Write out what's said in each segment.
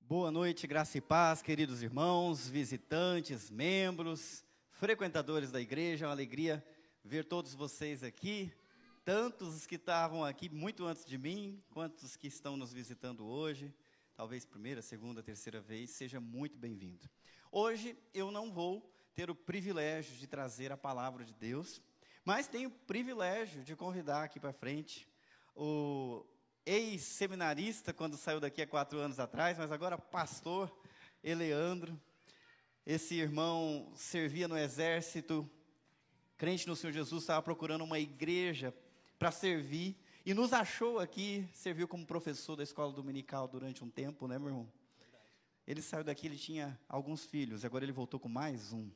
Boa noite, graça e paz, queridos irmãos, visitantes, membros, frequentadores da igreja. É uma alegria ver todos vocês aqui, tantos os que estavam aqui muito antes de mim, quanto os que estão nos visitando hoje, talvez primeira, segunda, terceira vez. Seja muito bem-vindo. Hoje eu não vou ter o privilégio de trazer a palavra de Deus, mas tenho o privilégio de convidar aqui para frente o ex-seminarista, quando saiu daqui há 4 anos atrás, mas agora pastor Eleandro. Esse irmão servia no exército, crente no Senhor Jesus, estava procurando uma igreja para servir, e nos achou aqui, serviu como professor da escola dominical durante um tempo, né, meu irmão? Ele saiu daqui, ele tinha alguns filhos, agora ele voltou com mais um.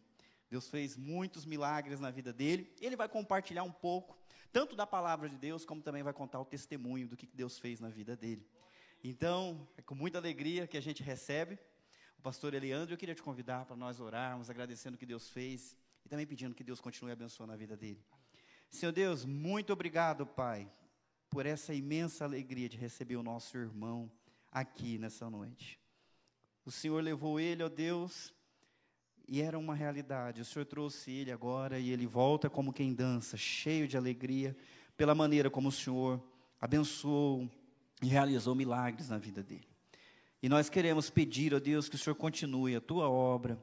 Deus fez muitos milagres na vida dele. Ele vai compartilhar um pouco, tanto da palavra de Deus, como também vai contar o testemunho do que Deus fez na vida dele. Então, é com muita alegria que a gente recebe o pastor Eleandro. Eu queria te convidar para nós orarmos, agradecendo o que Deus fez e também pedindo que Deus continue abençoando a vida dele. Senhor Deus, muito obrigado, Pai, por essa imensa alegria de receber o nosso irmão aqui nessa noite. O Senhor levou ele, ó Deus, e era uma realidade. O Senhor trouxe ele agora e ele volta como quem dança, cheio de alegria, pela maneira como o Senhor abençoou e realizou milagres na vida dele. E nós queremos pedir, ó Deus, que o Senhor continue a tua obra.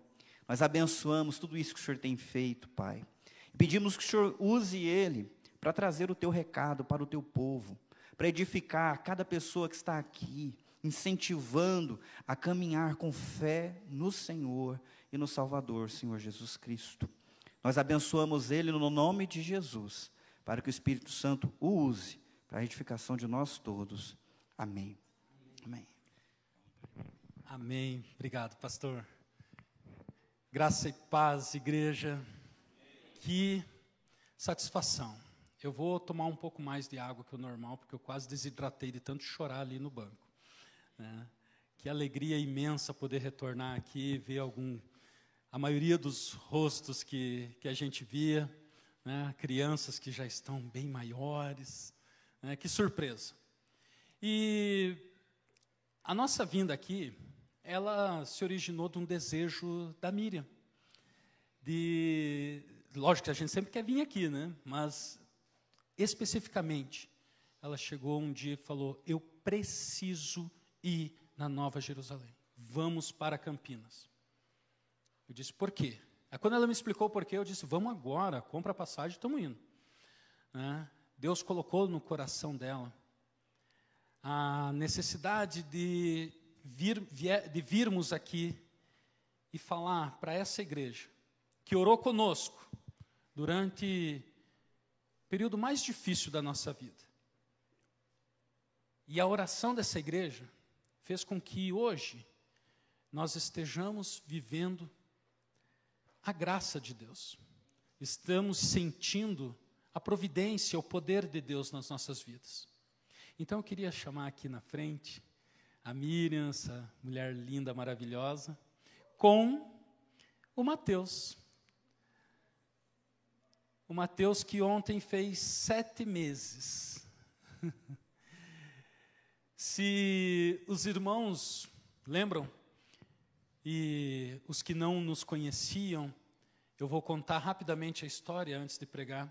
Nós abençoamos tudo isso que o Senhor tem feito, Pai. E pedimos que o Senhor use ele para trazer o teu recado para o teu povo, para edificar cada pessoa que está aqui, incentivando a caminhar com fé no Senhor e no Salvador, Senhor Jesus Cristo. Nós abençoamos ele no nome de Jesus, para que o Espírito Santo o use para a edificação de nós todos. Amém. Amém. Amém. Obrigado, pastor. Graça e paz, igreja. Que satisfação. Eu vou tomar um pouco mais de água que o normal, porque eu quase desidratei de tanto chorar ali no banco. Que alegria imensa poder retornar aqui, ver a maioria dos rostos que a gente via, né, crianças que já estão bem maiores, né, que surpresa. E a nossa vinda aqui, ela se originou de um desejo da Miriam, lógico que a gente sempre quer vir aqui, né, mas especificamente, ela chegou um dia e falou: eu preciso ir na Nova Jerusalém, vamos para Campinas. Eu disse: por quê? Aí quando ela me explicou o porquê, eu disse: vamos agora, compra a passagem, estamos indo. Deus colocou no coração dela a necessidade de virmos aqui e falar para essa igreja, que orou conosco durante o período mais difícil da nossa vida. E a oração dessa igreja fez com que hoje nós estejamos vivendo a graça de Deus. Estamos sentindo a providência, o poder de Deus nas nossas vidas. Então eu queria chamar aqui na frente a Miriam, essa mulher linda, maravilhosa, com o Mateus. O Mateus que ontem fez 7 meses. Se os irmãos lembram, e os que não nos conheciam, eu vou contar rapidamente a história antes de pregar.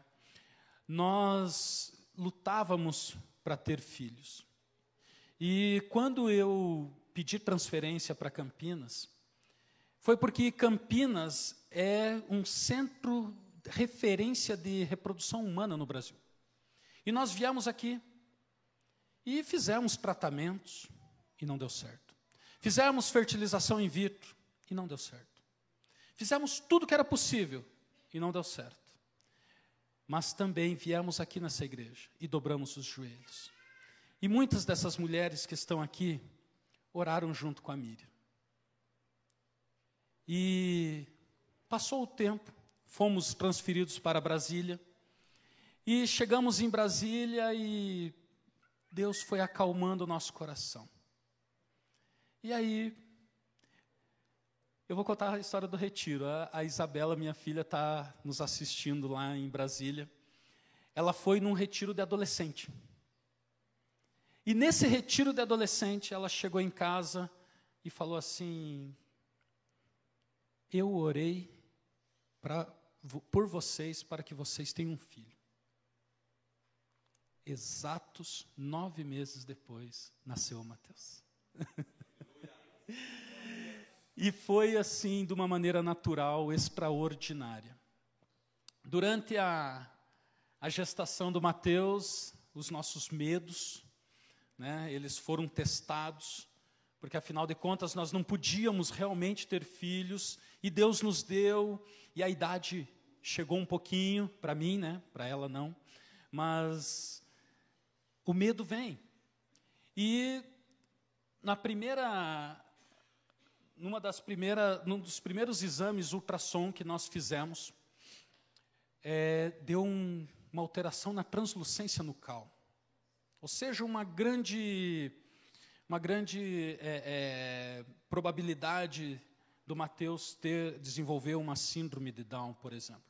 Nós lutávamos para ter filhos. E quando eu pedi transferência para Campinas, foi porque Campinas é um centro de referência de reprodução humana no Brasil. E nós viemos aqui e fizemos tratamentos e não deu certo. Fizemos fertilização in vitro e não deu certo. Fizemos tudo que era possível e não deu certo. Mas também viemos aqui nessa igreja e dobramos os joelhos. E muitas dessas mulheres que estão aqui oraram junto com a Miriam. E passou o tempo, fomos transferidos para Brasília. E chegamos em Brasília e Deus foi acalmando o nosso coração. E aí, eu vou contar a história do retiro. A Isabela, minha filha, está nos assistindo lá em Brasília. Ela foi num retiro de adolescente. E nesse retiro de adolescente, ela chegou em casa e falou assim: eu orei por vocês para que vocês tenham um filho. Exatos 9 meses depois, nasceu o Mateus. E foi assim, de uma maneira natural, extraordinária. Durante a gestação do Mateus, os nossos medos, né, eles foram testados, porque afinal de contas nós não podíamos realmente ter filhos, e Deus nos deu, e a idade chegou um pouquinho, para mim, né, para ela não, mas o medo vem. E num dos primeiros exames ultrassom que nós fizemos, deu uma alteração na translucência nucal. Ou seja, uma grande probabilidade do Mateus desenvolver uma síndrome de Down, por exemplo.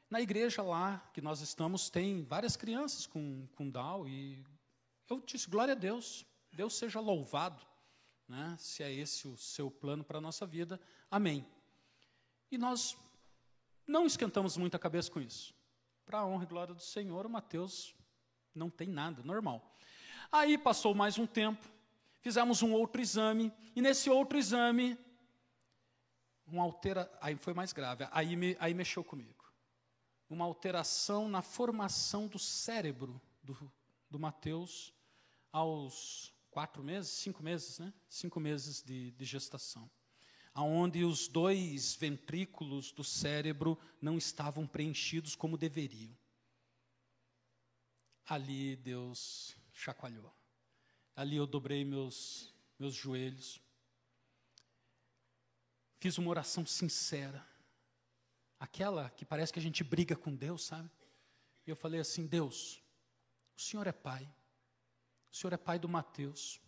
Na igreja lá que nós estamos, tem várias crianças com Down, e eu disse, glória a Deus, Deus seja louvado, né, se é esse o seu plano para a nossa vida, amém. E nós não esquentamos muito a cabeça com isso. Para a honra e glória do Senhor, o Mateus não tem nada, normal. Aí passou mais um tempo, fizemos um outro exame, e nesse outro exame, aí foi mais grave, aí mexeu comigo. Uma alteração na formação do cérebro do Mateus aos 5 meses, né? 5 meses de gestação, aonde os 2 ventrículos do cérebro não estavam preenchidos como deveriam. Ali Deus chacoalhou. Ali eu dobrei meus joelhos. Fiz uma oração sincera. Aquela que parece que a gente briga com Deus, sabe? E eu falei assim, Deus, o Senhor é Pai. O Senhor é Pai do Mateus.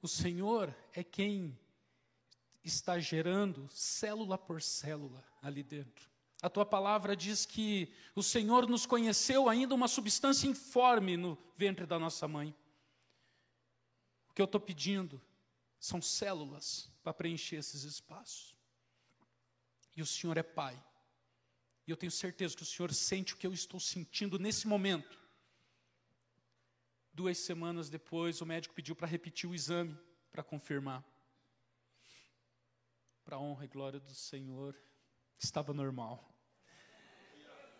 O Senhor é quem está gerando célula por célula ali dentro. A tua palavra diz que o Senhor nos conheceu ainda uma substância informe no ventre da nossa mãe. O que eu estou pedindo são células para preencher esses espaços. E o Senhor é Pai. E eu tenho certeza que o Senhor sente o que eu estou sentindo nesse momento. 2 semanas depois, o médico pediu para repetir o exame, para confirmar. Para a honra e glória do Senhor, estava normal.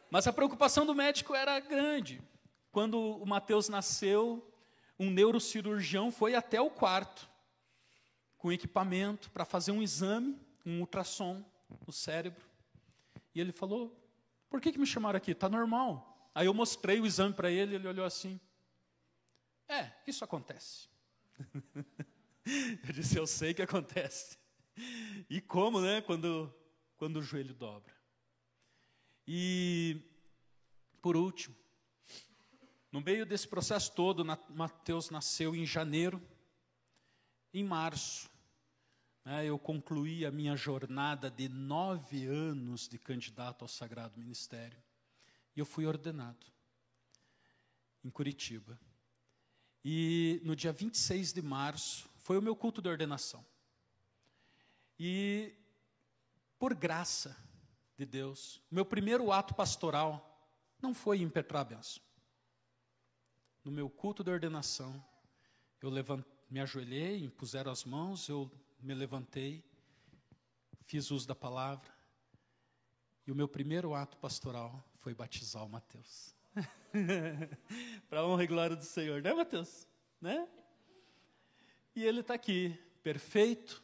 Mas a preocupação do médico era grande. Quando o Mateus nasceu, um neurocirurgião foi até o quarto, com equipamento, para fazer um exame, um ultrassom no cérebro. E ele falou, por que me chamaram aqui? Está normal. Aí eu mostrei o exame para ele, ele olhou assim, isso acontece. Eu disse, eu sei que acontece. E como, né, quando o joelho dobra. E, por último, no meio desse processo todo, Mateus nasceu em janeiro. Em março, eu concluí a minha jornada de 9 anos de candidato ao Sagrado Ministério. E eu fui ordenado em Curitiba. E no dia 26 de março, foi o meu culto de ordenação. E, por graça de Deus, meu primeiro ato pastoral não foi impetrar a bênção. No meu culto de ordenação, eu me ajoelhei, impuseram as mãos, eu me levantei, fiz uso da palavra, e o meu primeiro ato pastoral foi batizar o Mateus. Para a honra e glória do Senhor, né, Mateus? Né? E ele está aqui, perfeito,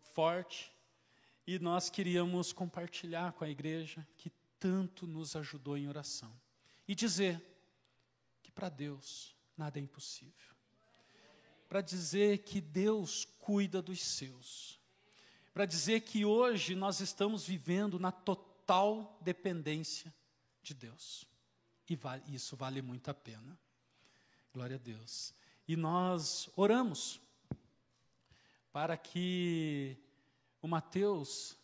forte, e nós queríamos compartilhar com a igreja que tanto nos ajudou em oração. E dizer que para Deus nada é impossível. Para dizer que Deus cuida dos seus. Para dizer que hoje nós estamos vivendo na total dependência de Deus. E isso vale muito a pena. Glória a Deus. E nós oramos para que o Mateus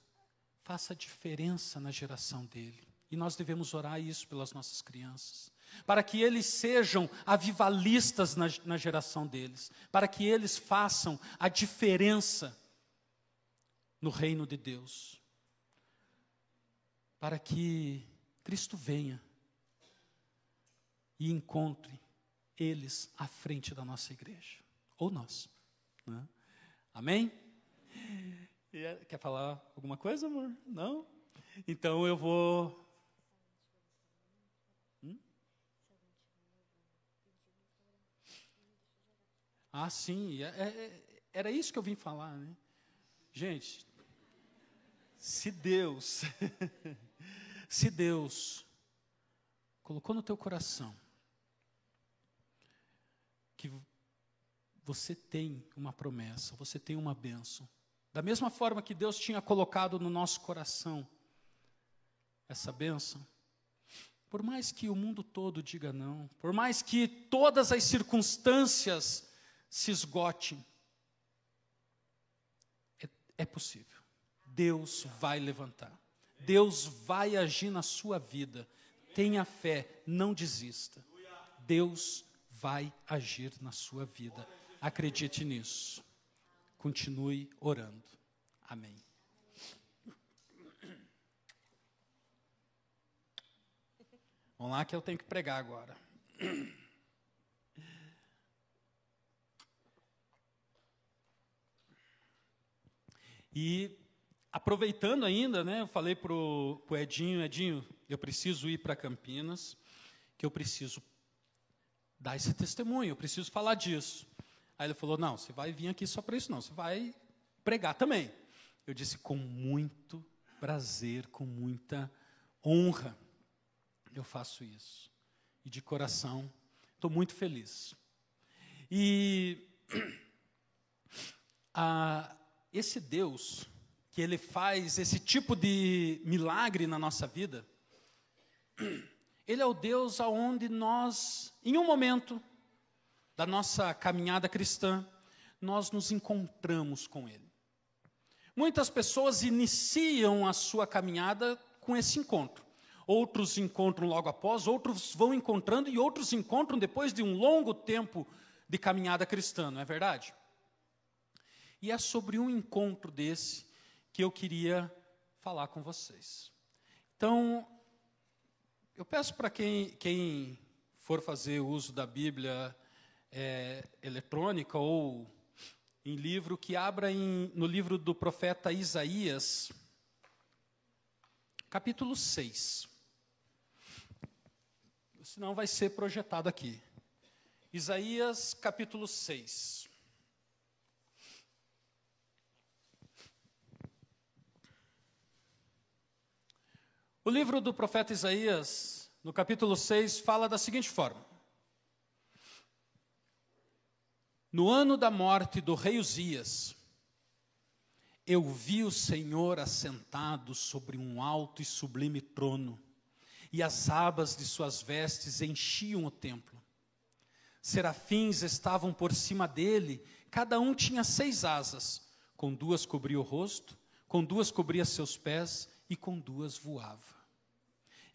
faça diferença na geração dele. E nós devemos orar isso pelas nossas crianças. para que eles sejam avivalistas na geração deles, para que eles façam a diferença no reino de Deus, para que Cristo venha e encontre eles à frente da nossa igreja, ou nós, né? Amém? Quer falar alguma coisa, amor? Não? Então eu vou... Ah, sim, era isso que eu vim falar, né? Gente, se Deus colocou no teu coração que você tem uma promessa, você tem uma bênção, da mesma forma que Deus tinha colocado no nosso coração essa bênção, por mais que o mundo todo diga não, por mais que todas as circunstâncias se esgotem, é possível. Deus vai levantar. Deus vai agir na sua vida. Tenha fé, não desista. Deus vai agir na sua vida. Acredite nisso. Continue orando. Amém. Vamos lá que eu tenho que pregar agora. E aproveitando ainda, né, eu falei para o Edinho, eu preciso ir para Campinas, que eu preciso dar esse testemunho, eu preciso falar disso. Aí ele falou, não, você vai vir aqui só para isso não, você vai pregar também. Eu disse, com muito prazer, com muita honra, eu faço isso. E de coração, estou muito feliz. E esse Deus, que Ele faz esse tipo de milagre na nossa vida, Ele é o Deus aonde nós, em um momento da nossa caminhada cristã, nós nos encontramos com Ele. Muitas pessoas iniciam a sua caminhada com esse encontro. Outros encontram logo após, outros vão encontrando e outros encontram depois de um longo tempo de caminhada cristã, não é verdade? E é sobre um encontro desse que eu queria falar com vocês. Então, eu peço para quem for fazer uso da Bíblia eletrônica ou em livro, que abra no livro do profeta Isaías, capítulo 6. Senão vai ser projetado aqui. Isaías, capítulo 6. O livro do profeta Isaías, no capítulo 6, fala da seguinte forma: no ano da morte do rei Uzias, eu vi o Senhor assentado sobre um alto e sublime trono, e as abas de suas vestes enchiam o templo. Serafins estavam por cima dele, cada um tinha 6 asas, com 2 cobria o rosto, com 2 cobria seus pés, e com 2 voava.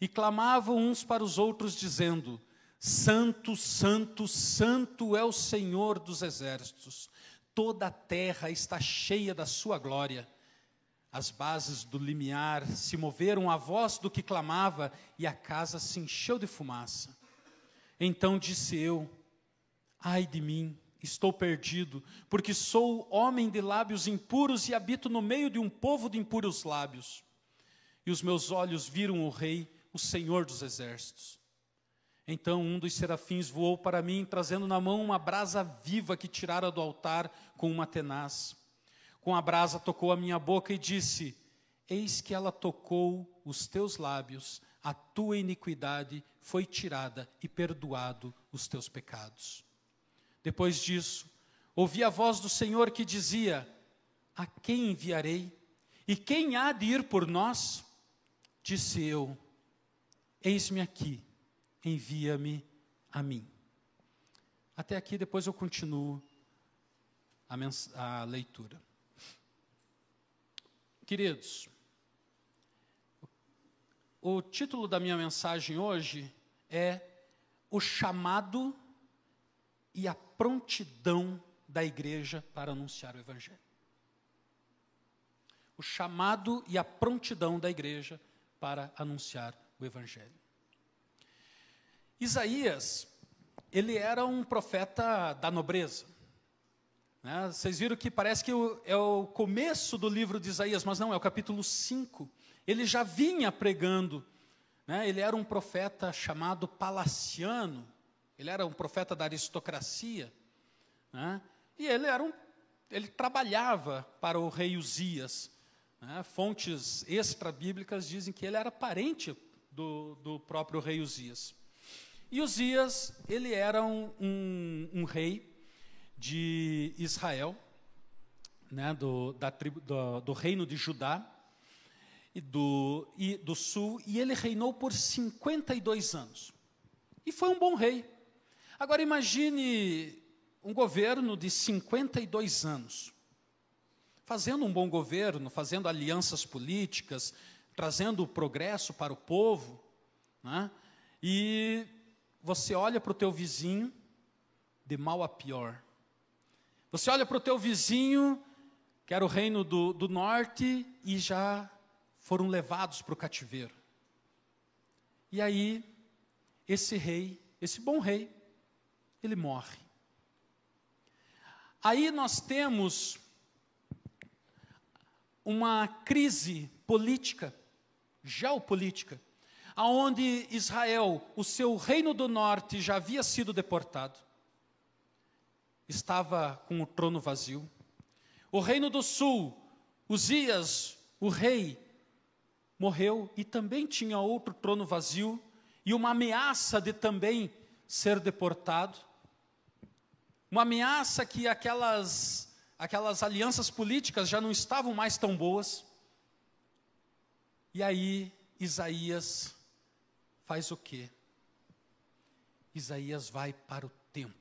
E clamavam uns para os outros, dizendo: Santo, Santo, Santo é o Senhor dos exércitos, toda a terra está cheia da sua glória. As bases do limiar se moveram à voz do que clamava, e a casa se encheu de fumaça. Então disse eu: ai de mim, estou perdido, porque sou homem de lábios impuros e habito no meio de um povo de impuros lábios. E os meus olhos viram o Rei, o Senhor dos exércitos. Então um dos serafins voou para mim, trazendo na mão uma brasa viva que tirara do altar com uma tenaz. Com a brasa tocou a minha boca e disse: eis que ela tocou os teus lábios, a tua iniquidade foi tirada e perdoado os teus pecados. Depois disso, ouvi a voz do Senhor que dizia: a quem enviarei? E quem há de ir por nós? Disse eu: eis-me aqui, envia-me a mim. Até aqui, depois eu continuo a leitura. Queridos, o título da minha mensagem hoje é o chamado e a prontidão da igreja para anunciar o Evangelho. O chamado e a prontidão da igreja para anunciar o Evangelho. Isaías, ele era um profeta da nobreza. Né? Vocês viram que parece que é o começo do livro de Isaías, mas não, é o capítulo 5. Ele já vinha pregando, né? Ele era um profeta chamado palaciano, ele era um profeta da aristocracia, né? E ele trabalhava para o rei Uzias. Né? Fontes extra-bíblicas dizem que ele era parente do próprio rei Uzias. E Uzias, ele era um rei de Israel, né? do reino de Judá e do sul, e ele reinou por 52 anos. E foi um bom rei. Agora imagine um governo de 52 anos, fazendo um bom governo, fazendo alianças políticas, trazendo o progresso para o povo, né? E você olha para o teu vizinho, de mal a pior. Você olha para o teu vizinho, que era o reino do norte, e já foram levados para o cativeiro. E aí, esse rei, esse bom rei, ele morre. Aí nós temos uma crise política, geopolítica, aonde Israel, o seu reino do norte já havia sido deportado, estava com o trono vazio. O reino do sul, Uzias, o rei, morreu e também tinha outro trono vazio e uma ameaça de também ser deportado. Uma ameaça que aquelas alianças políticas já não estavam mais tão boas. E aí Isaías faz o quê? Isaías vai para o templo.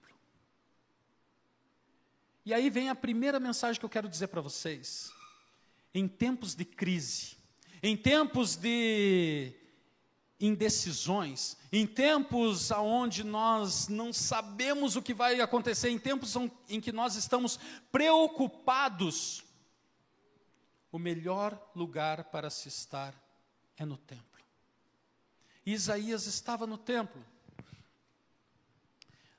E aí vem a primeira mensagem que eu quero dizer para vocês. Em tempos de crise, em tempos de indecisões, em tempos onde nós não sabemos o que vai acontecer, em tempos em que nós estamos preocupados, o melhor lugar para se estar é no templo. Isaías estava no templo.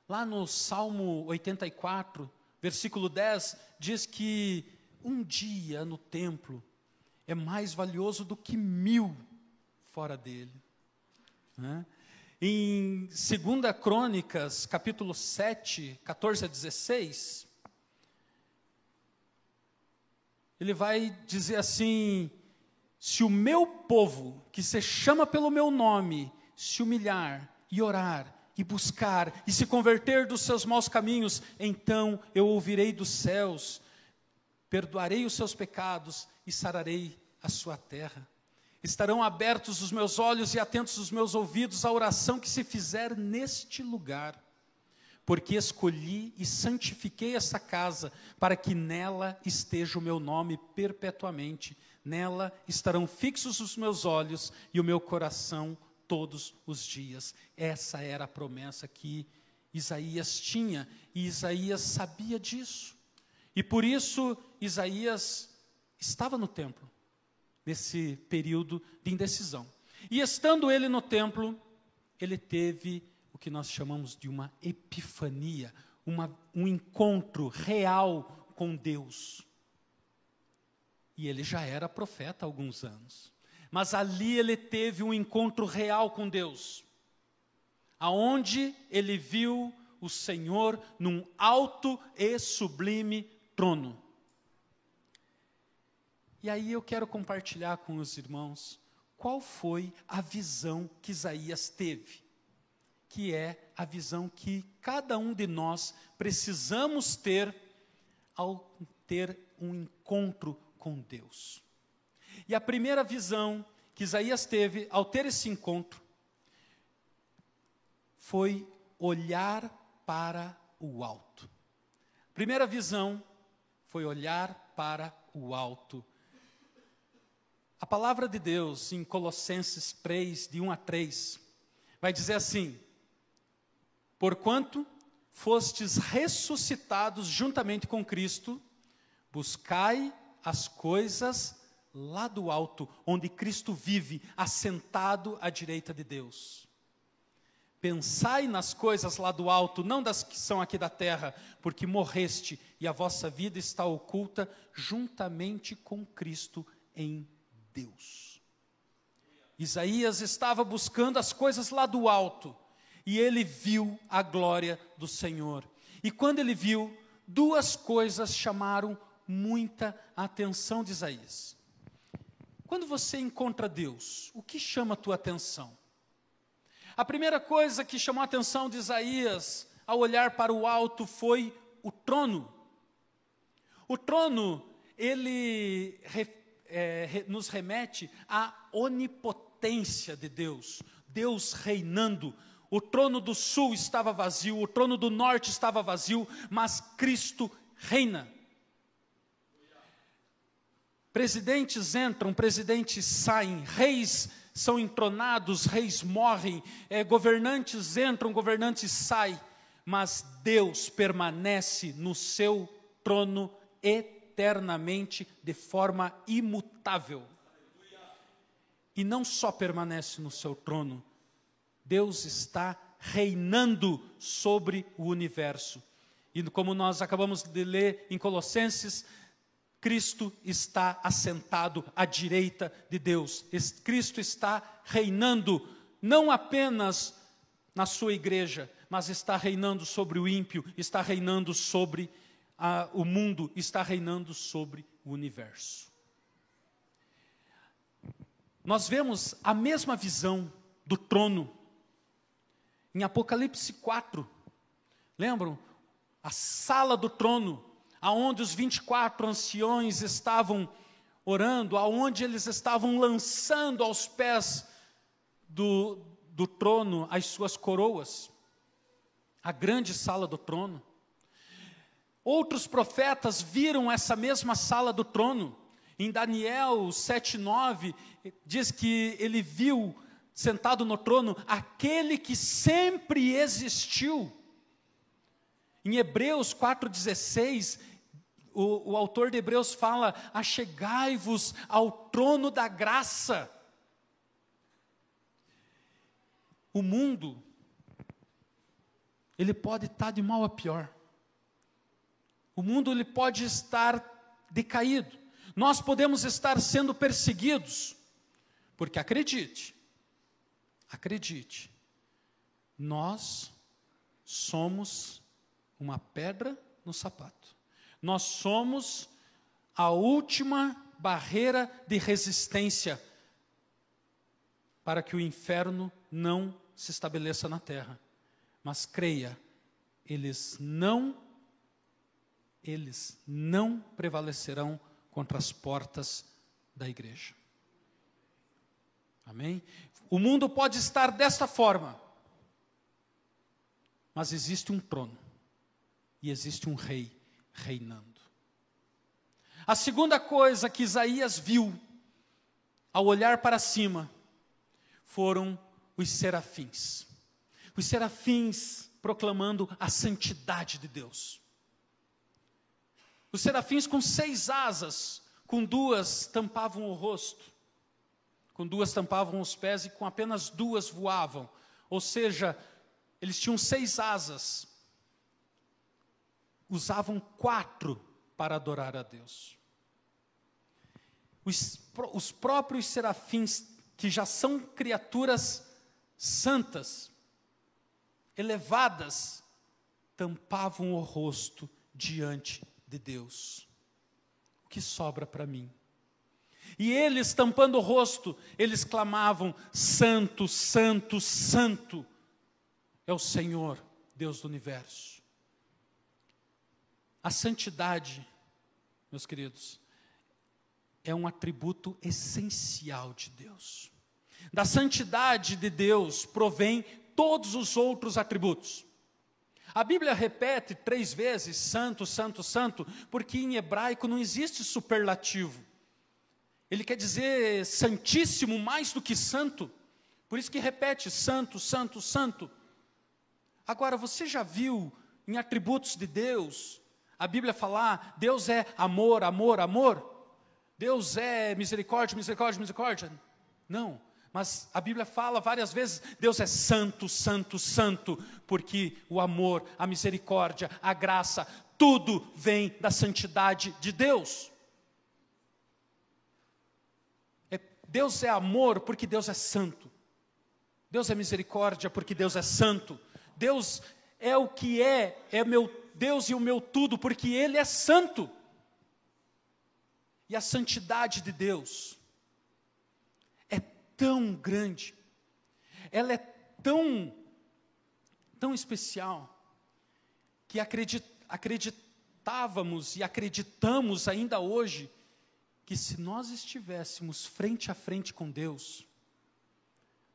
Lá no Salmo 84, versículo 10, diz que um dia no templo é mais valioso do que 1000 fora dele. Né? Em 2 Crônicas, capítulo 7, 14 a 16, ele vai dizer assim: se o meu povo, que se chama pelo meu nome, se humilhar e orar, e buscar, e se converter dos seus maus caminhos, então eu ouvirei dos céus, perdoarei os seus pecados e sararei a sua terra. Estarão abertos os meus olhos e atentos os meus ouvidos à oração que se fizer neste lugar, porque escolhi e santifiquei essa casa, para que nela esteja o meu nome perpetuamente. Nela estarão fixos os meus olhos e o meu coração todos os dias. Essa era a promessa que Isaías tinha, e Isaías sabia disso. E por isso Isaías estava no templo, nesse período de indecisão. E estando ele no templo, ele teve o que nós chamamos de uma epifania, um encontro real com Deus. E ele já era profeta há alguns anos. Mas ali ele teve um encontro real com Deus, aonde ele viu o Senhor num alto e sublime trono. E aí eu quero compartilhar com os irmãos qual foi a visão que Isaías teve, que é a visão que cada um de nós precisamos ter ao ter um encontro com Deus. E a primeira visão que Isaías teve ao ter esse encontro foi olhar para o alto. A primeira visão foi olhar para o alto. A palavra de Deus em Colossenses 3, de 1 a 3, vai dizer assim: Porquanto fostes ressuscitados juntamente com Cristo, buscai as coisas lá do alto, onde Cristo vive, assentado à direita de Deus. Pensai nas coisas lá do alto, não das que são aqui da terra, porque morreste e a vossa vida está oculta juntamente com Cristo em Deus. Isaías estava buscando as coisas lá do alto, e ele viu a glória do Senhor. E quando ele viu, duas coisas chamaram muita atenção de Isaías. Quando você encontra Deus, o que chama a tua atenção? A primeira coisa que chamou a atenção de Isaías, ao olhar para o alto, foi o trono. O trono, ele nos remete à onipotência de Deus. Deus reinando. O trono do sul estava vazio, o trono do norte estava vazio, mas Cristo reina. Presidentes entram, presidentes saem, reis são entronados, reis morrem, governantes entram, governantes saem, mas Deus permanece no seu trono eternamente, de forma imutável. E não só permanece no seu trono, Deus está reinando sobre o universo. E como nós acabamos de ler em Colossenses, Cristo está assentado à direita de Deus. Cristo está reinando, não apenas na sua igreja, mas está reinando sobre o ímpio, está reinando sobre o mundo, está reinando sobre o universo. Nós vemos a mesma visão do trono em Apocalipse 4. Lembram? A sala do trono, aonde os 24 anciões estavam orando, aonde eles estavam lançando aos pés do trono as suas coroas, a grande sala do trono. Outros profetas viram essa mesma sala do trono. Em Daniel 7:9, diz que ele viu, sentado no trono, aquele que sempre existiu. Em Hebreus 4:16, o autor de Hebreus fala: achegai-vos ao trono da graça. O mundo, ele pode estar de mal a pior. O mundo, ele pode estar decaído. Nós podemos estar sendo perseguidos, porque acredite, nós somos uma pedra no sapato. Nós somos a última barreira de resistência para que o inferno não se estabeleça na terra. Mas creia, eles não prevalecerão contra as portas da igreja. Amém? O mundo pode estar desta forma, mas existe um trono e existe um rei reinando. A segunda coisa que Isaías viu ao olhar para cima foram os serafins. Os serafins proclamando a santidade de Deus. Os serafins com 6 asas, com 2 tampavam o rosto, com 2 tampavam os pés e com apenas 2 voavam. Ou seja, eles tinham 6 asas, usavam 4 para adorar a Deus. Os próprios serafins, que já são criaturas santas, elevadas, tampavam o rosto diante de Deus. O que sobra para mim? E eles, tampando o rosto, eles clamavam: santo, santo, santo é o Senhor, Deus do universo. A santidade, meus queridos, é um atributo essencial de Deus. Da santidade de Deus provém todos os outros atributos. A Bíblia repete 3 vezes santo, santo, santo, porque em hebraico não existe superlativo. Ele quer dizer santíssimo mais do que santo. Por isso que repete santo, santo, santo. Agora, você já viu em atributos de Deus, a Bíblia falar, Deus é amor, amor, amor? Deus é misericórdia, misericórdia, misericórdia? Não, mas a Bíblia fala várias vezes, Deus é santo, santo, santo, porque o amor, a misericórdia, a graça, tudo vem da santidade de Deus. Deus é amor porque Deus é santo. Deus é misericórdia porque Deus é santo. Deus é o que é meu Deus e o meu tudo, porque Ele é santo. E a santidade de Deus é tão grande, ela é tão especial, que acreditávamos e acreditamos ainda hoje, que se nós estivéssemos frente a frente com Deus,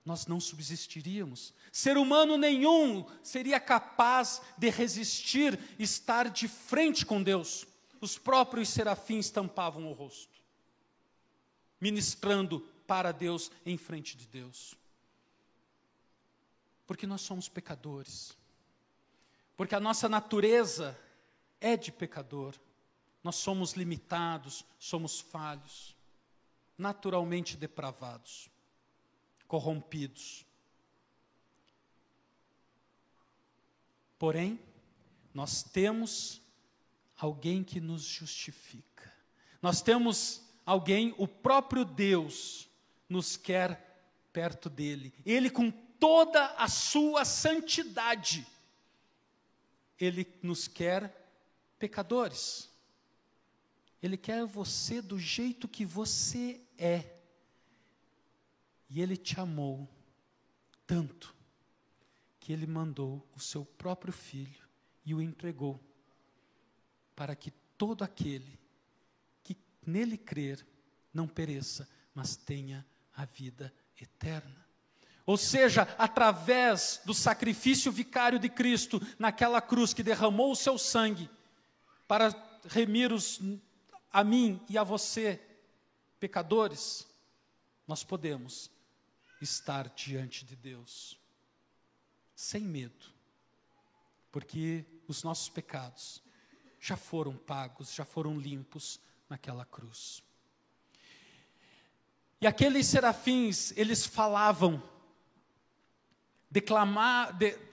nós não subsistiríamos. Ser humano nenhum seria capaz de resistir, estar de frente com Deus. Os próprios serafins tampavam o rosto, ministrando para Deus, em frente de Deus. Porque nós somos pecadores. Porque a nossa natureza é de pecador. Nós somos limitados, somos falhos, naturalmente depravados, corrompidos. Porém, nós temos alguém que nos justifica. Nós temos alguém, o próprio Deus, nos quer perto dele. Ele, com toda a sua santidade, Ele nos quer pecadores. Ele quer você do jeito que você é. E Ele te amou tanto, que Ele mandou o seu próprio Filho e o entregou, para que todo aquele que nele crer não pereça, mas tenha a vida eterna. Ou seja, através do sacrifício vicário de Cristo, naquela cruz que derramou o seu sangue, para remir a mim e a você, pecadores, nós podemos estar diante de Deus, sem medo, porque os nossos pecados já foram pagos, já foram limpos naquela cruz. E aqueles serafins, eles falavam,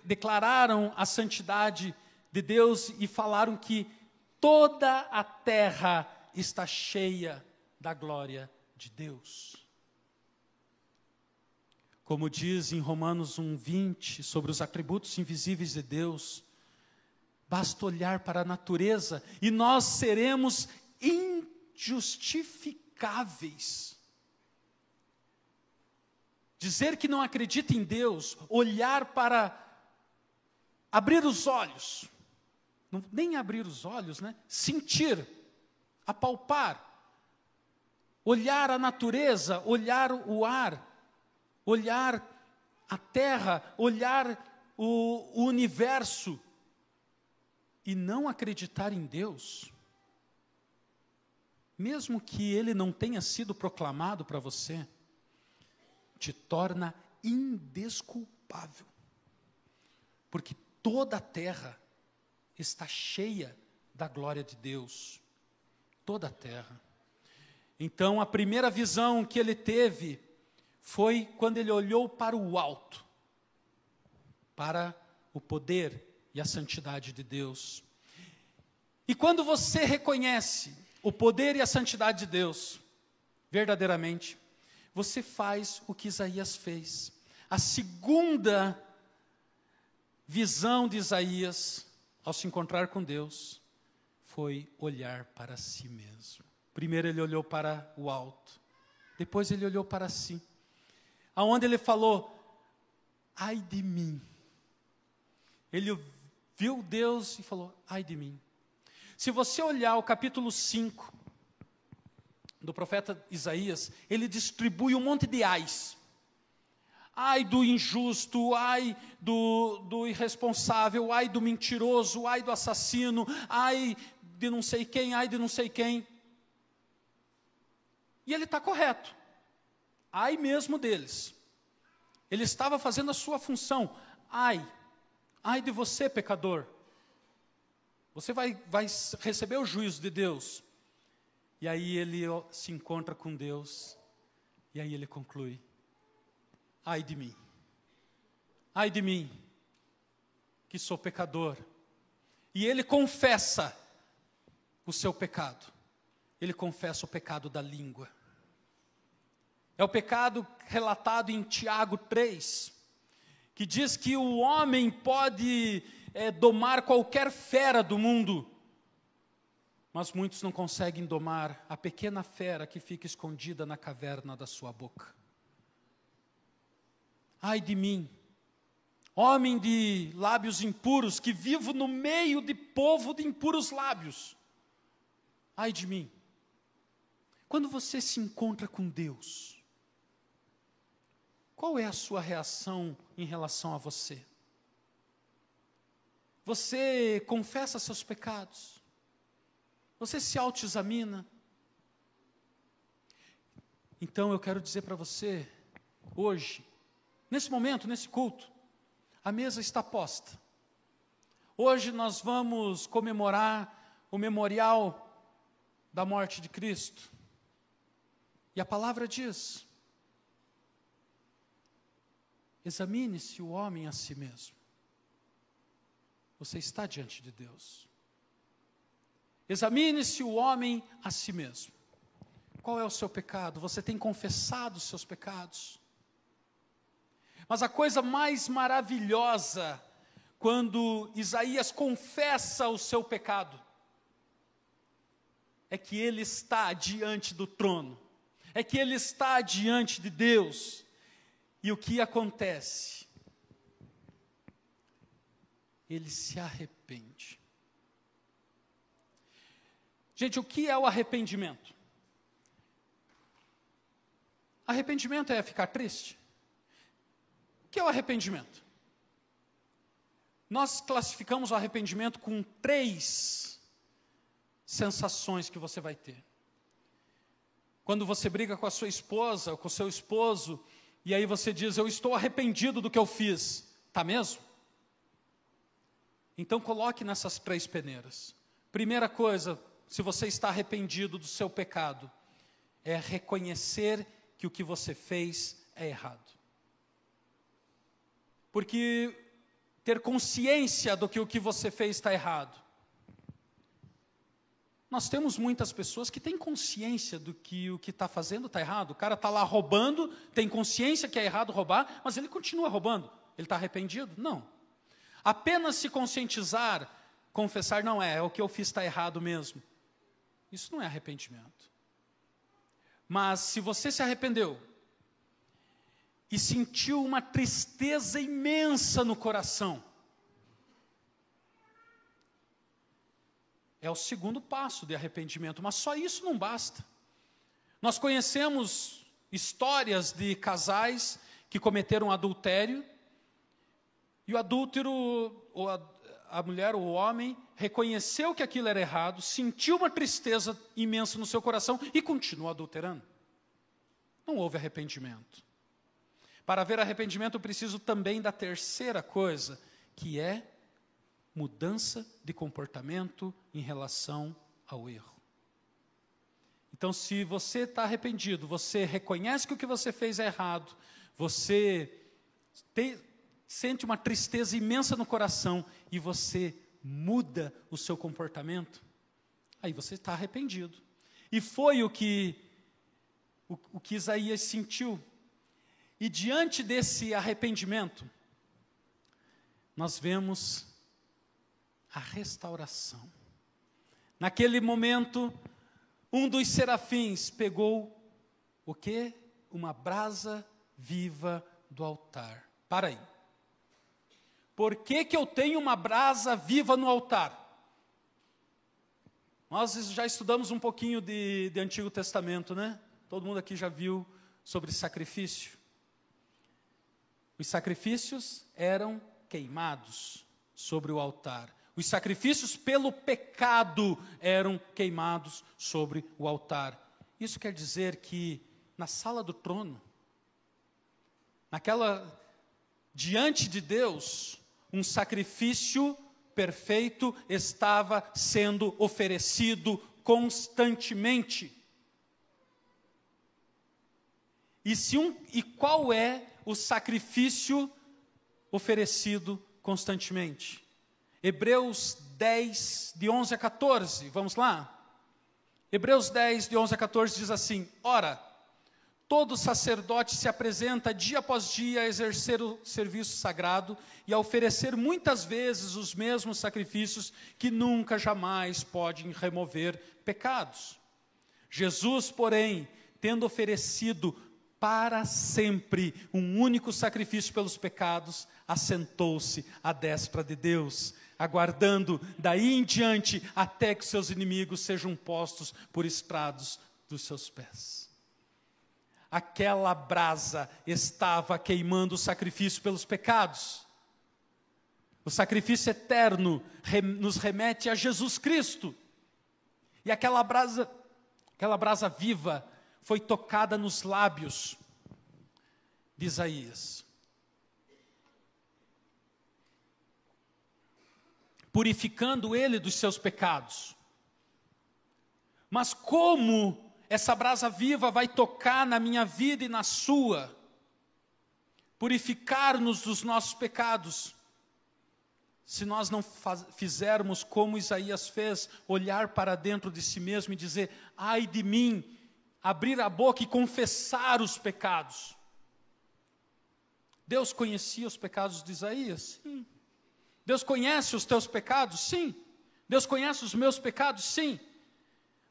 declararam a santidade de Deus e falaram que toda a terra está cheia da glória de Deus. Como diz em Romanos 1:20, sobre os atributos invisíveis de Deus, basta olhar para a natureza e nós seremos injustificáveis. Dizer que não acredita em Deus, olhar para, abrir os olhos, não, nem abrir os olhos, né? Sentir, apalpar, olhar a natureza, olhar o ar, olhar a terra, olhar o universo, e não acreditar em Deus, mesmo que Ele não tenha sido proclamado para você, te torna indesculpável, porque toda a terra está cheia da glória de Deus, toda a terra. Então, a primeira visão que ele teve foi quando ele olhou para o alto, para o poder e a santidade de Deus. E quando você reconhece o poder e a santidade de Deus, verdadeiramente, você faz o que Isaías fez. A segunda visão de Isaías, ao se encontrar com Deus, foi olhar para si mesmo. Primeiro ele olhou para o alto, depois ele olhou para si, aonde ele falou, ai de mim. Ele viu Deus e falou, ai de mim. Se você olhar o capítulo 5, do profeta Isaías, ele distribui um monte de ais. Ai do injusto, ai do irresponsável, ai do mentiroso, ai do assassino, ai de não sei quem, ai de não sei quem. E ele está correto. Ai mesmo deles. Ele estava fazendo a sua função. Ai, Ai de você, pecador. Você vai receber o juízo de Deus. E aí ele se encontra com Deus. E aí ele conclui: ai de mim. Ai de mim, que sou pecador. E ele confessa o seu pecado. Ele confessa o pecado da língua. É o pecado relatado em Tiago 3, que diz que o homem pode domar qualquer fera do mundo, mas muitos não conseguem domar a pequena fera que fica escondida na caverna da sua boca. Ai de mim, homem de lábios impuros, que vivo no meio de povo de impuros lábios. Ai de mim. Quando você se encontra com Deus, qual é a sua reação em relação a você? Você confessa seus pecados? Você se autoexamina? Então eu quero dizer para você, hoje, nesse momento, nesse culto, a mesa está posta. Hoje nós vamos comemorar o memorial da morte de Cristo. E a palavra diz: examine-se o homem a si mesmo. Você está diante de Deus. Examine-se o homem a si mesmo. Qual é o seu pecado? Você tem confessado os seus pecados? Mas a coisa mais maravilhosa, quando Isaías confessa o seu pecado, é que ele está diante do trono, é que ele está diante de Deus. E o que acontece? Ele se arrepende. Gente, o que é o arrependimento? Arrependimento é ficar triste? O que é o arrependimento? Nós classificamos o arrependimento com 3 sensações que você vai ter. Quando você briga com a sua esposa, ou com o seu esposo, e aí você diz: eu estou arrependido do que eu fiz. Está mesmo? Então coloque nessas 3 peneiras. Primeira coisa, se você está arrependido do seu pecado, é reconhecer que o que você fez é errado. Porque ter consciência do que o que você fez está errado. Nós temos muitas pessoas que têm consciência do que o que está fazendo está errado. O cara está lá roubando, tem consciência que é errado roubar, mas ele continua roubando. Ele está arrependido? Não. Apenas se conscientizar, confessar: não, o que eu fiz está errado mesmo. Isso não é arrependimento. Mas se você se arrependeu e sentiu uma tristeza imensa no coração, é o segundo passo de arrependimento, mas só isso não basta. Nós conhecemos histórias de casais que cometeram adultério, e o adúltero, ou a mulher ou o homem, reconheceu que aquilo era errado, sentiu uma tristeza imensa no seu coração e continuou adulterando. Não houve arrependimento. Para haver arrependimento, eu preciso também da terceira coisa, que é mudança de comportamento em relação ao erro. Então, se você está arrependido, você reconhece que o que você fez é errado, você sente uma tristeza imensa no coração e você muda o seu comportamento, aí você está arrependido. E foi o que Isaías sentiu. E diante desse arrependimento, nós vemos a restauração. Naquele momento, um dos serafins pegou o quê? Uma brasa viva do altar. Para aí. Por que eu tenho uma brasa viva no altar? Nós já estudamos um pouquinho de Antigo Testamento, né? Todo mundo aqui já viu sobre sacrifício. Os sacrifícios eram queimados sobre o altar. Os sacrifícios pelo pecado eram queimados sobre o altar. Isso quer dizer que na sala do trono, diante de Deus, um sacrifício perfeito estava sendo oferecido constantemente. E qual é o sacrifício oferecido constantemente? Hebreus 10, de 11 a 14, vamos lá? Hebreus 10, de 11 a 14 diz assim: ora, todo sacerdote se apresenta dia após dia a exercer o serviço sagrado e a oferecer muitas vezes os mesmos sacrifícios que nunca, jamais podem remover pecados. Jesus, porém, tendo oferecido para sempre um único sacrifício pelos pecados, assentou-se à destra de Deus, aguardando daí em diante até que seus inimigos sejam postos por estrados dos seus pés. Aquela brasa estava queimando o sacrifício pelos pecados. O sacrifício eterno nos remete a Jesus Cristo. E aquela brasa viva foi tocada nos lábios de Isaías, purificando ele dos seus pecados. Mas como essa brasa viva vai tocar na minha vida e na sua, purificar-nos dos nossos pecados, se nós não fizermos como Isaías fez, olhar para dentro de si mesmo e dizer: ai de mim, abrir a boca e confessar os pecados. Deus conhecia os pecados de Isaías? Sim. Deus conhece os teus pecados? Sim. Deus conhece os meus pecados? Sim.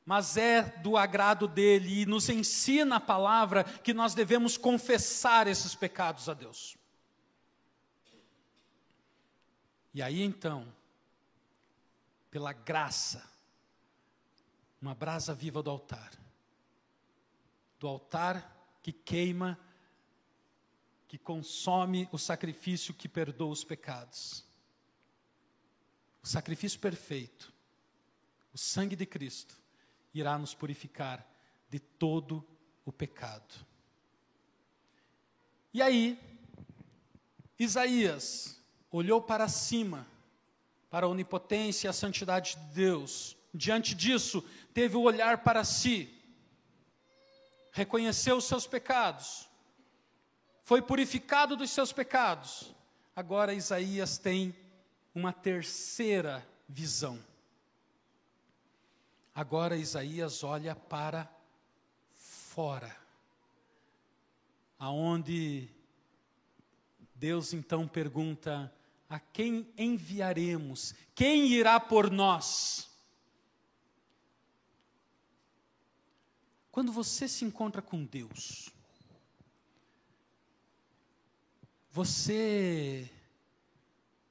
Mas é do agrado dele e nos ensina a palavra que nós devemos confessar esses pecados a Deus. E aí então, pela graça, uma brasa viva do altar que queima, que consome o sacrifício que perdoa os pecados. O sacrifício perfeito, o sangue de Cristo, irá nos purificar de todo o pecado. E aí, Isaías olhou para cima, para a onipotência e a santidade de Deus. Diante disso, teve o olhar para si, reconheceu os seus pecados, foi purificado dos seus pecados. Agora Isaías tem uma terceira visão. Agora Isaías olha para fora, aonde Deus então pergunta: a quem enviaremos? Quem irá por nós? Quando você se encontra com Deus, você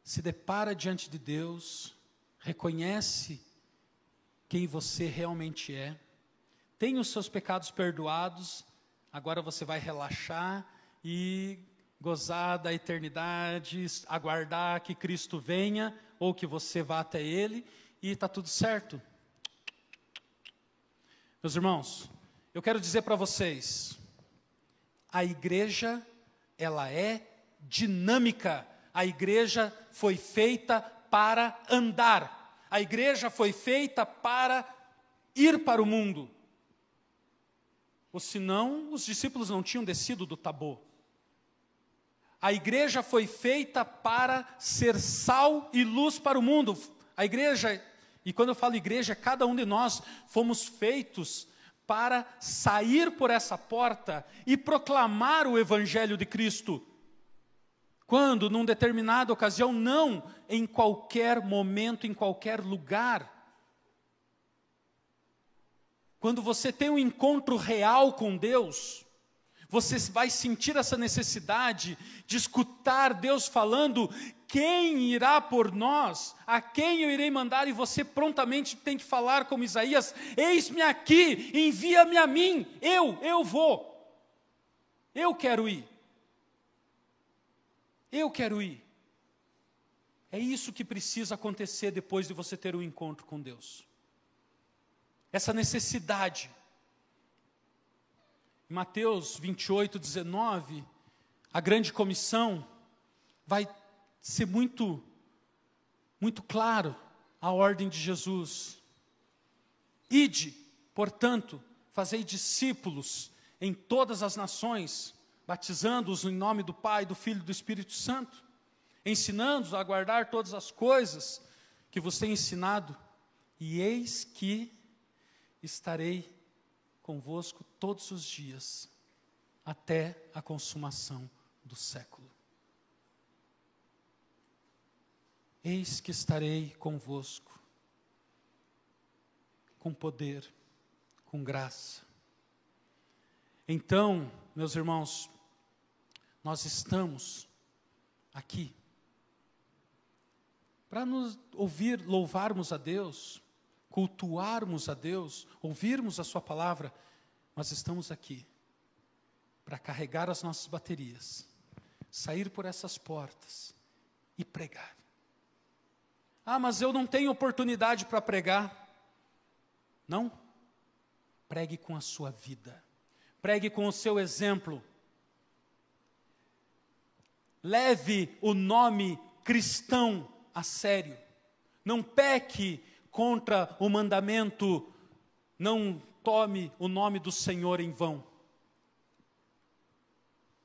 se depara diante de Deus, reconhece quem você realmente é, tem os seus pecados perdoados, agora você vai relaxar e gozar da eternidade, aguardar que Cristo venha, ou que você vá até Ele, e está tudo certo. Meus irmãos, eu quero dizer para vocês, a igreja, ela é dinâmica, a igreja foi feita para andar, a igreja foi feita para ir para o mundo, ou senão os discípulos não tinham descido do Tabor. A igreja foi feita para ser sal e luz para o mundo. A igreja, e quando eu falo igreja, cada um de nós fomos feitos para sair por essa porta e proclamar o Evangelho de Cristo. Quando, num determinada ocasião, não em qualquer momento, em qualquer lugar. Quando você tem um encontro real com Deus, você vai sentir essa necessidade de escutar Deus falando: quem irá por nós? A quem eu irei mandar? E você prontamente tem que falar como Isaías: eis-me aqui, envia-me a mim, eu vou, eu quero ir. Eu quero ir. É isso que precisa acontecer depois de você ter um encontro com Deus. Essa necessidade. Em Mateus 28, 19, a grande comissão vai ser muito claro a ordem de Jesus. Ide, portanto, fazei discípulos em todas as nações, batizando-os em nome do Pai, do Filho e do Espírito Santo, ensinando-os a guardar todas as coisas que vos tenho ensinado, e eis que estarei convosco todos os dias, até a consumação do século. Eis que estarei convosco, com poder, com graça. Então, meus irmãos, nós estamos aqui para nos ouvir, louvarmos a Deus, cultuarmos a Deus, ouvirmos a sua palavra, mas estamos aqui para carregar as nossas baterias, sair por essas portas e pregar. Ah, mas eu não tenho oportunidade para pregar. Não. Pregue com a sua vida. Pregue com o seu exemplo. Leve o nome cristão a sério. Não peque contra o mandamento, não tome o nome do Senhor em vão.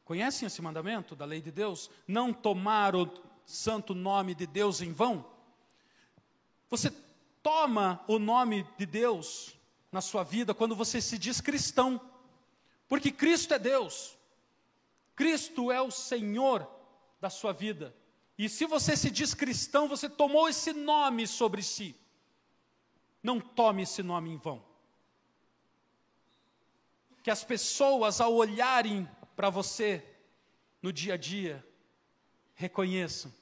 Conhecem esse mandamento da lei de Deus? Não tomar o santo nome de Deus em vão? Você toma o nome de Deus na sua vida quando você se diz cristão, porque Cristo é Deus, Cristo é o Senhor da sua vida, e se você se diz cristão, você tomou esse nome sobre si. Não tome esse nome em vão. Que as pessoas, ao olharem para você no dia a dia, reconheçam,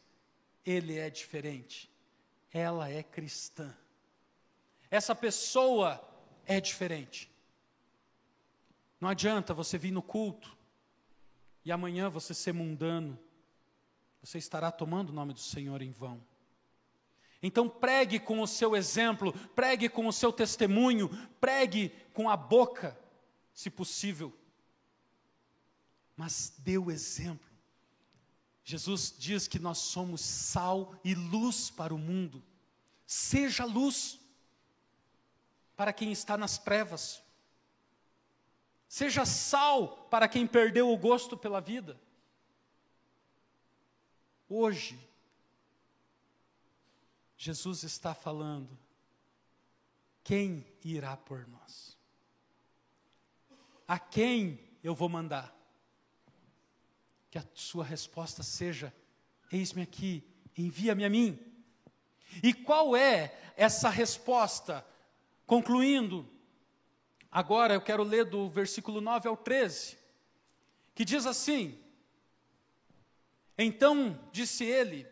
ele é diferente, ela é cristã, essa pessoa é diferente. Não adianta você vir no culto e amanhã você ser mundano, você estará tomando o nome do Senhor em vão. Então pregue com o seu exemplo, pregue com o seu testemunho, pregue com a boca, se possível, mas dê o exemplo. Jesus diz que nós somos sal e luz para o mundo. Seja luz para quem está nas trevas. Seja sal para quem perdeu o gosto pela vida. Hoje, Jesus está falando, quem irá por nós? A quem eu vou mandar? Que a sua resposta seja, eis-me aqui, envia-me a mim. E qual é essa resposta? Concluindo, agora eu quero ler do versículo 9 ao 13, que diz assim: então disse ele,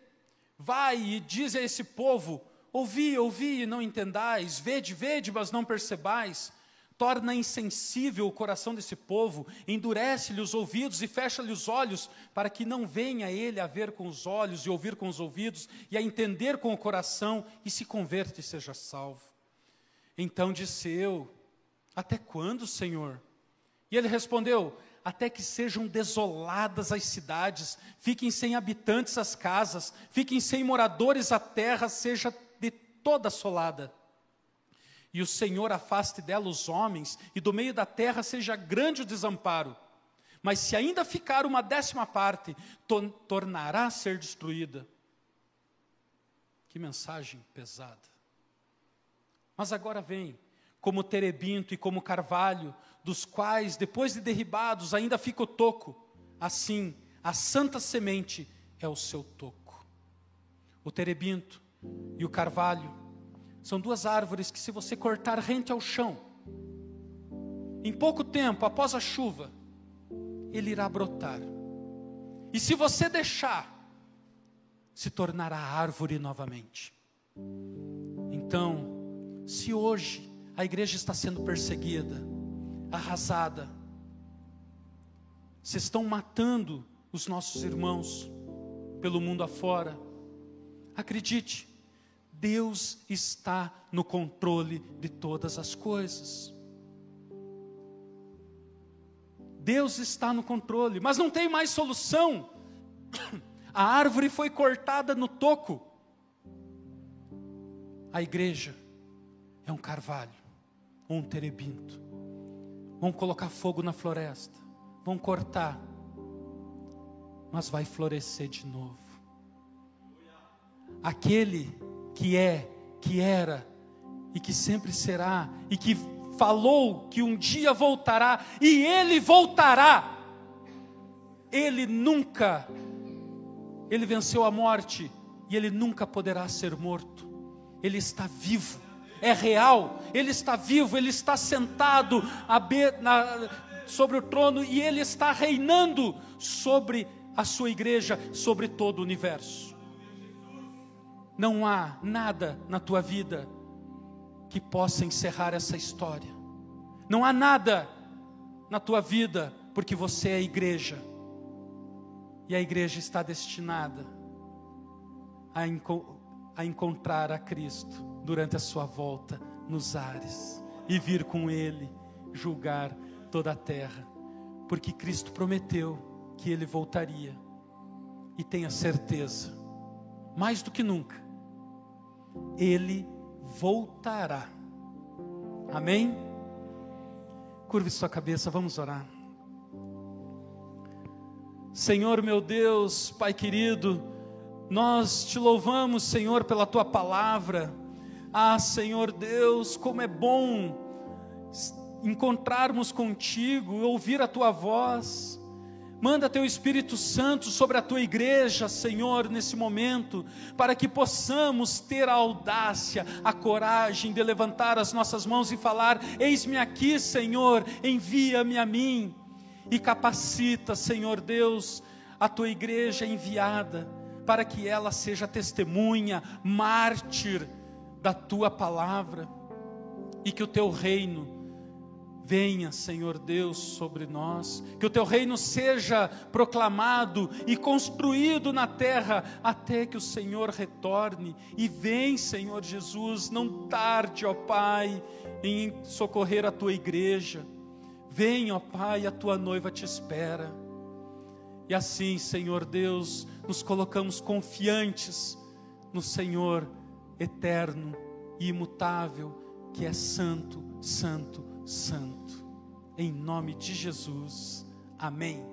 vai e dize a esse povo, ouvi, ouvi e não entendais, vede, vede, mas não percebais. Torna insensível o coração desse povo, endurece-lhe os ouvidos e fecha-lhe os olhos, para que não venha ele a ver com os olhos e ouvir com os ouvidos, e a entender com o coração, e se converta e seja salvo. Então disse eu, até quando, Senhor? E ele respondeu, até que sejam desoladas as cidades, fiquem sem habitantes as casas, fiquem sem moradores a terra, seja de toda assolada. E o Senhor afaste dela os homens, e do meio da terra seja grande o desamparo. Mas se ainda ficar uma 10ª, tornará a ser destruída. Que mensagem pesada. Mas agora vem, como terebinto e como carvalho, dos quais, depois de derribados, ainda fica o toco. Assim, a santa semente é o seu toco. O terebinto e o carvalho são duas árvores que, se você cortar rente ao chão, em pouco tempo, após a chuva, ele irá brotar. E se você deixar, se tornará árvore novamente. Então, se hoje a igreja está sendo perseguida, arrasada, se estão matando os nossos irmãos pelo mundo afora, acredite, Deus está no controle de todas as coisas. Deus está no controle, mas não tem mais solução A árvore foi cortada no toco. A igreja é um carvalho, um terebinto. Vão colocar fogo na floresta, vão cortar, mas vai florescer de novo. Aquele que é, que era e que sempre será, e que falou que um dia voltará, e Ele voltará. Ele venceu a morte, e Ele nunca poderá ser morto. Ele está vivo, é real, Ele está vivo, Ele está sentado sobre o trono, e Ele está reinando sobre a sua igreja, sobre todo o universo. Não há nada na tua vida que possa encerrar essa história. Não há nada na tua vida, porque você é a igreja. E a igreja está destinada a encontrar a Cristo durante a sua volta nos ares. E vir com Ele julgar toda a terra. Porque Cristo prometeu que Ele voltaria. E tenha certeza, mais do que nunca, Ele voltará. Amém? Curve sua cabeça, vamos orar. Senhor meu Deus, Pai querido, nós te louvamos, Senhor, pela Tua palavra. Ah, Senhor Deus, como é bom encontrarmos contigo, ouvir a Tua voz. Manda Teu Espírito Santo sobre a Tua igreja, Senhor, nesse momento, para que possamos ter a audácia, a coragem de levantar as nossas mãos e falar: eis-me aqui, Senhor, envia-me a mim. E capacita, Senhor Deus, a Tua igreja enviada, para que ela seja testemunha, mártir da Tua palavra, e que o Teu reino venha, Senhor Deus, sobre nós, que o Teu reino seja proclamado e construído na terra, até que o Senhor retorne. E vem, Senhor Jesus, não tarde, ó Pai, em socorrer a Tua igreja. Vem, ó Pai, a Tua noiva te espera. E assim, Senhor Deus, nos colocamos confiantes no Senhor eterno e imutável, que é santo, santo, santo. Em nome de Jesus. Amém.